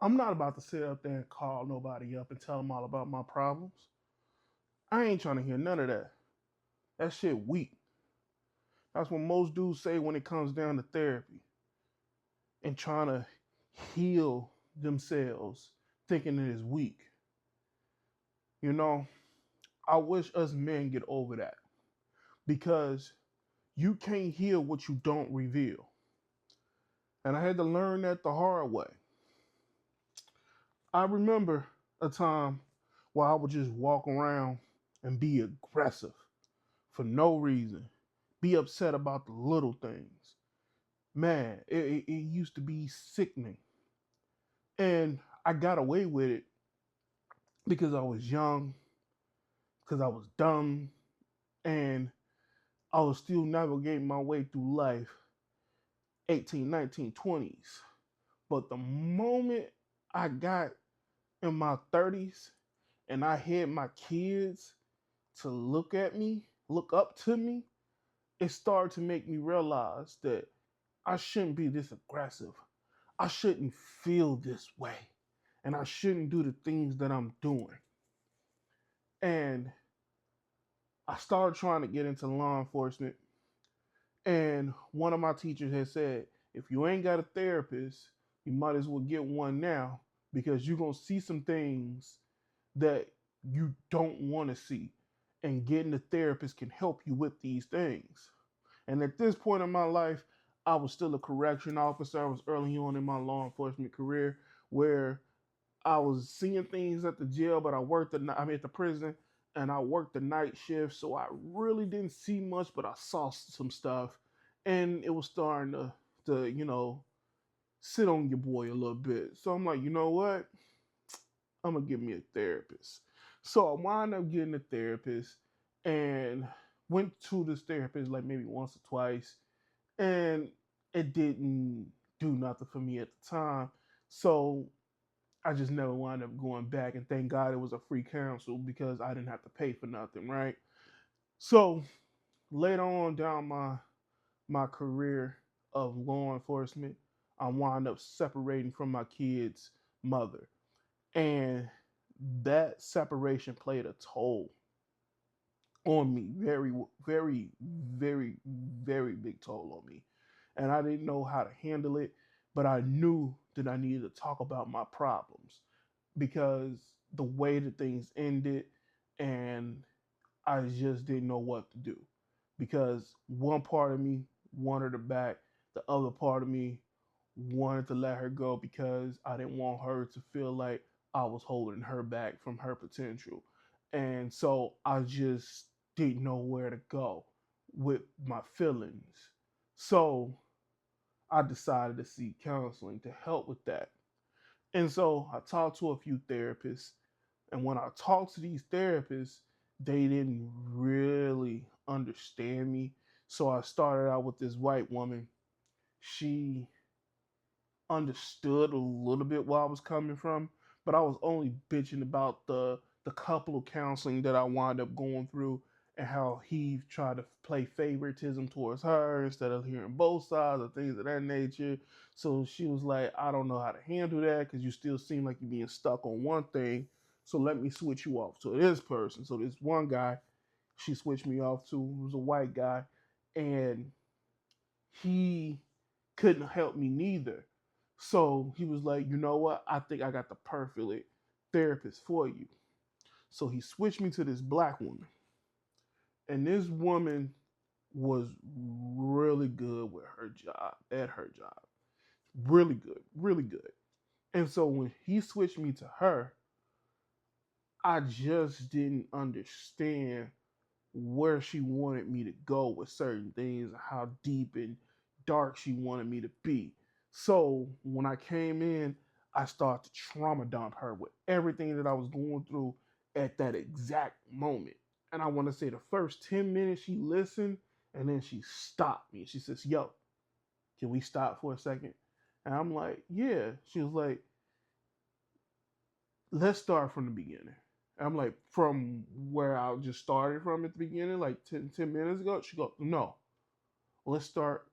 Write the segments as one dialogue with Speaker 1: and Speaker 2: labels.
Speaker 1: I'm not about to sit up there and call nobody up and tell them all about my problems. I ain't trying to hear none of that. That shit weak. That's what most dudes say when it comes down to therapy and trying to heal themselves, thinking it is weak. You know, I wish us men get over that because you can't heal what you don't reveal. And I had to learn that the hard way. I remember a time where I would just walk around and be aggressive for no reason, be upset about the little things. Man, it used to be sickening. And I got away with it because I was young, because I was dumb, and I was still navigating my way through life, 18, 19, 20s. But the moment I got in my 30s and I had my kids to look at me, look up to me, it started to make me realize that I shouldn't be this aggressive. I shouldn't feel this way. And I shouldn't do the things that I'm doing. And I started trying to get into law enforcement. And one of my teachers had said, if you ain't got a therapist, you might as well get one now because you're going to see some things that you don't want to see. And getting a therapist can help you with these things. And at this point in my life, I was still a correction officer. I was early on in my law enforcement career where I was seeing things at the jail, but I mean, at the prison, and I worked the night shift, so I really didn't see much, but I saw some stuff, and it was starting to sit on your boy a little bit. So I'm like, you know what? I'm gonna get me a therapist. So I wound up getting a therapist, and went to this therapist like maybe once or twice, and it didn't do nothing for me at the time. So I just never wound up going back. And thank God it was a free counsel because I didn't have to pay for nothing, right? So later on down my career of law enforcement, I wound up separating from my kid's mother. And that separation played a toll on me. Very, very, very, very big toll on me. And I didn't know how to handle it, but I knew that I needed to talk about my problems because the way that things ended, and I just didn't know what to do because one part of me wanted her back, the other part of me wanted to let her go because I didn't want her to feel like I was holding her back from her potential. And so I just didn't know where to go with my feelings. So I decided to seek counseling to help with that. And so I talked to a few therapists. And when I talked to these therapists, they didn't really understand me. So I started out with this white woman. She understood a little bit where I was coming from, but I was only bitching about the couple of counseling that I wound up going through and how he tried to play favoritism towards her instead of hearing both sides or things of that nature. So she was like, I don't know how to handle that because you still seem like you're being stuck on one thing. So let me switch you off to this person. So this one guy, she switched me off to was a white guy, and he couldn't help me neither. So he was like, you know what? I think I got the perfect therapist for you. So he switched me to this black woman. And this woman was really good with her job, at her job. Really good, really good. And so when he switched me to her, I just didn't understand where she wanted me to go with certain things, how deep and dark she wanted me to be. So when I came in, I started to trauma dump her with everything that I was going through at that exact moment. And I want to say the first 10 minutes she listened and then she stopped me. She says, Yo, can we stop for a second? And I'm like, Yeah. She was like, Let's start from the beginning. I'm like, from where I just started from at the beginning, like 10 minutes ago? She goes, no, let's start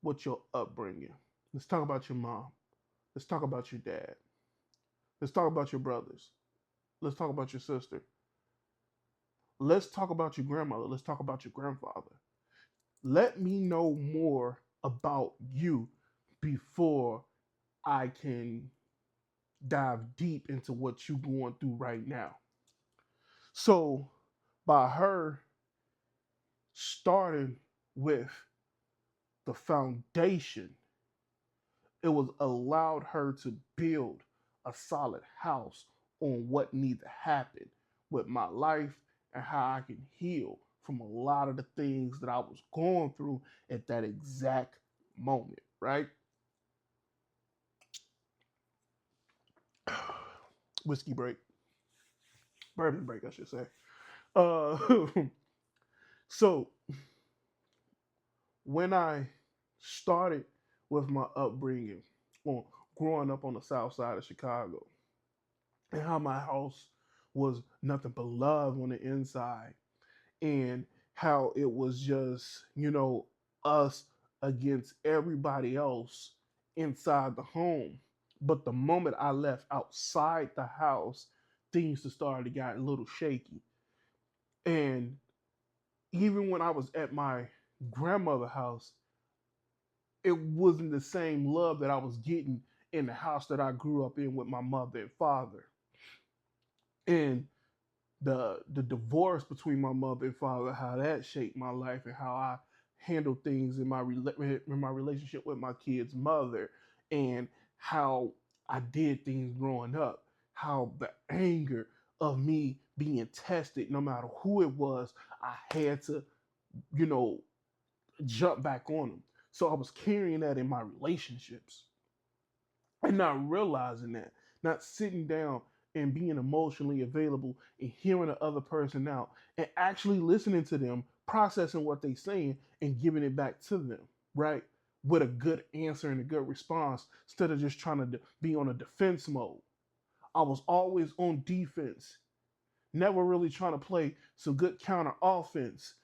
Speaker 1: with your upbringing. Let's talk about your mom. Let's talk about your dad. Let's talk about your brothers. Let's talk about your sister. Let's talk about your grandmother. Let's talk about your grandfather. Let me know more about you before I can dive deep into what you're going through right now. So, by her starting with the foundation, it was allowed her to build a solid house on what needs to happen with my life and how I can heal from a lot of the things that I was going through at that exact moment, right? Whiskey break, bourbon break, I should say. Uh, so when I started with my upbringing, on growing up on the south side of Chicago, and how my house was nothing but love on the inside, and how it was just, us against everybody else inside the home. But the moment I left outside the house, things just started to get a little shaky. And even when I was at my grandmother's house, it wasn't the same love that I was getting in the house that I grew up in with my mother and father. And the divorce between my mother and father, how that shaped my life and how I handled things in my relationship with my kid's mother, and how I did things growing up, how the anger of me being tested, no matter who it was, I had to, you know, jump back on them. So I was carrying that in my relationships and not realizing that, not sitting down and being emotionally available and hearing the other person out and actually listening to them, processing what they're saying and giving it back to them, right? With a good answer and a good response instead of just trying to be on a defense mode. I was always on defense, never really trying to play some good counter offense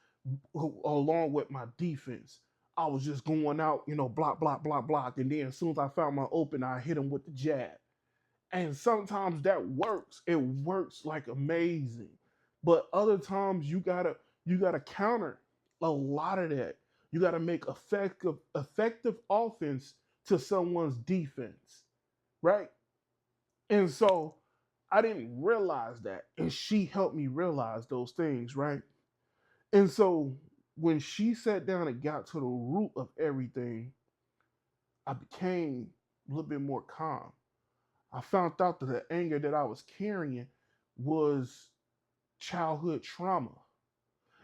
Speaker 1: along with my defense. I was just going out, block, block, block, block. And then as soon as I found my open, I hit him with the jab. And sometimes that works. It works like amazing. But other times you gotta counter a lot of that. You gotta make effective offense to someone's defense, right? And so I didn't realize that. And she helped me realize those things, right? And so when she sat down and got to the root of everything, I became a little bit more calm. I found out that the anger that I was carrying was childhood trauma.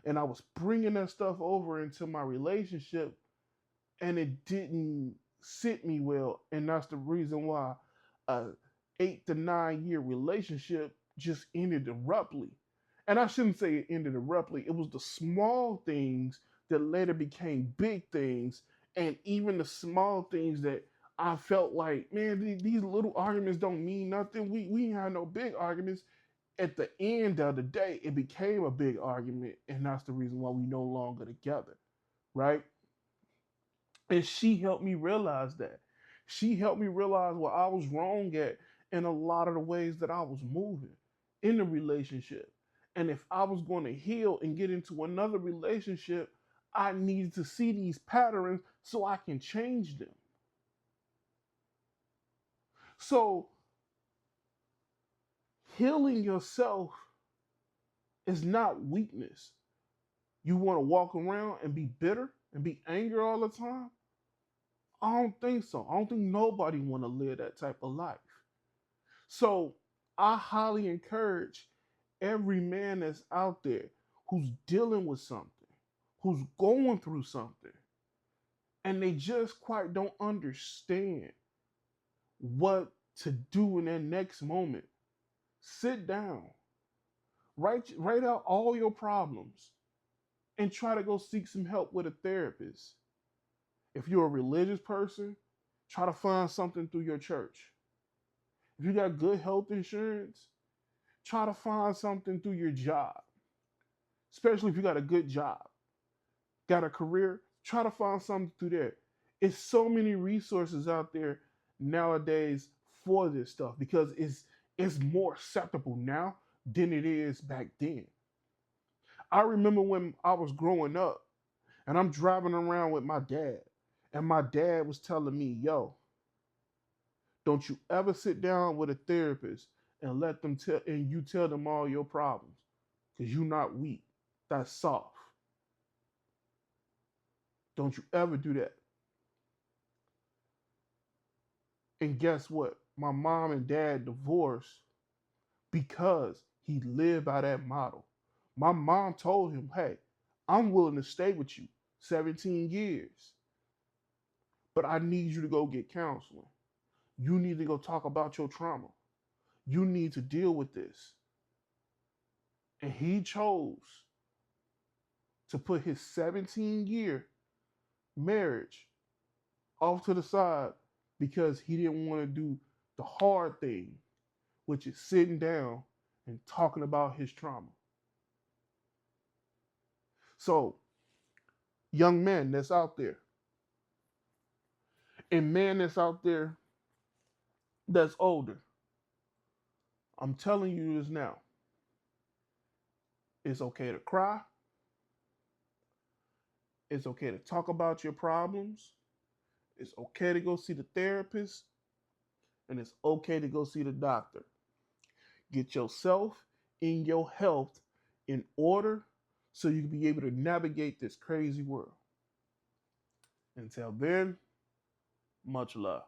Speaker 1: And I was bringing that stuff over into my relationship, and it didn't sit me well. And that's the reason why a 8 to 9 year relationship just ended abruptly. And I shouldn't say it ended abruptly. It was the small things that later became big things, and even the small things that I felt like, man, these little arguments don't mean nothing. We ain't had no big arguments. At the end of the day, it became a big argument, and that's the reason why we no longer together, right? And she helped me realize that. She helped me realize what I was wrong at in a lot of the ways that I was moving in the relationship. And if I was going to heal and get into another relationship, I needed to see these patterns so I can change them. So healing yourself is not weakness. You want to walk around and be bitter and be angry all the time? I don't think so. I don't think nobody want to live that type of life. So I highly encourage every man that's out there who's dealing with something, who's going through something, and they just quite don't understand what to do in that next moment. Sit down, write out all your problems, and try to go seek some help with a therapist. If you're a religious person, try to find something through your church. If you got good health insurance, try to find something through your job, especially if you got a good job, got a career, try to find something through there. It's so many resources out there nowadays for this stuff because It's more acceptable now than it is back then. I remember when I was growing up and I'm driving around with my dad, and my dad was telling me, yo, don't you ever sit down with a therapist and let them tell and you tell them all your problems. Because you're not weak. That's soft. Don't you ever do that. And guess what? My mom and dad divorced because he lived by that model. My mom told him, hey, I'm willing to stay with you 17 years, but I need you to go get counseling. You need to go talk about your trauma. You need to deal with this. And he chose to put his 17-year marriage off to the side because he didn't want to do the hard thing, which is sitting down and talking about his trauma. So, young men that's out there, and man that's out there that's older, I'm telling you this now. It's okay to cry. It's okay to talk about your problems. It's okay to go see the therapist. And it's okay to go see the doctor. Get yourself and your health in order so you can be able to navigate this crazy world. Until then, much love.